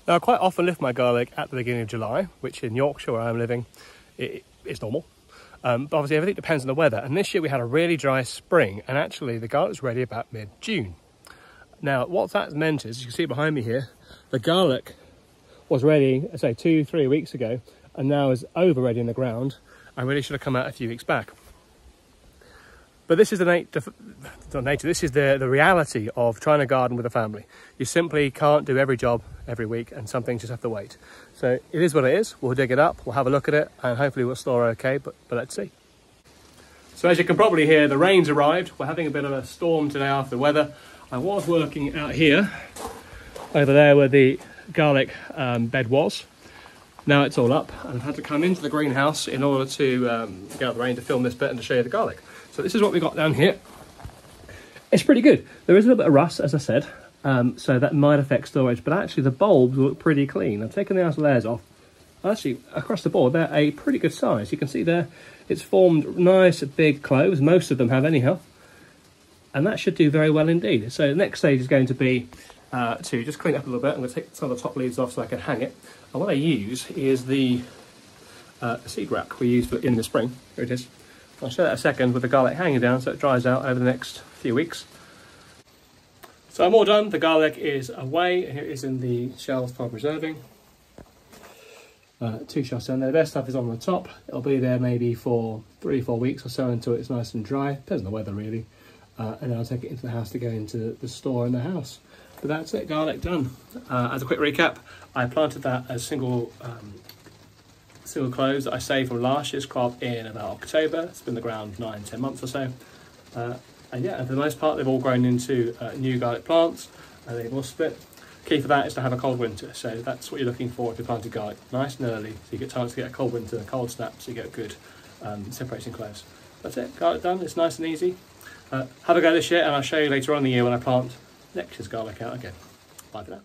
Now I quite often lift my garlic at the beginning of July, which in Yorkshire where I'm living, it's normal. But obviously everything depends on the weather, and this year we had a really dry spring, and actually the garlic's ready about mid-June. Now what that meant is, you can see behind me here, the garlic was ready, say 2-3 weeks ago, and now is over ready in the ground, and really should have come out a few weeks back. But this is this is the reality of trying to garden with a family. You simply can't do every job every week, and some things just have to wait. So it is what it is. We'll dig it up, we'll have a look at it, and hopefully we'll store okay, but let's see. So as you can probably hear, the rain's arrived. We're having a bit of a storm today after the weather. I was working out here, over there where the garlic bed was. Now it's all up, and I've had to come into the greenhouse in order to get out the rain to film this bit and to show you the garlic. So this is what we got down here. It's pretty good. There is a little bit of rust, as I said, so that might affect storage, but actually the bulbs look pretty clean. I've taken the outer layers off. Actually, across the board, they're a pretty good size. You can see there, it's formed nice big cloves. Most of them have anyhow, and that should do very well indeed. So the next stage is going to be to just clean it up a little bit. I'm going to take some of the top leaves off so I can hang it. And what I use is the seed rack we used in the spring. Here it is. I'll show that in a second with the garlic hanging down so it dries out over the next few weeks. So I'm all done. The garlic is away. Here it is in the shelves for preserving. 2 shelves down there. The best stuff is on the top. It'll be there maybe for 3-4 weeks or so until it's nice and dry. Depends on the weather really. And then I'll take it into the house to go into the store in the house. But that's it, garlic done. As a quick recap, I planted that as single cloves that I saved from last year's crop in about October. It's been in the ground 9-10 months or so. And yeah, for the most part, they've all grown into new garlic plants, and they've all split. Key for that is to have a cold winter, so that's what you're looking for if you planted garlic, nice and early, so you get time to get a cold winter, a cold snap, so you get good separating cloves. That's it, garlic done. It's nice and easy. Have a go this year, and I'll show you later on in the year when I plant next year's garlic out again. Bye for now.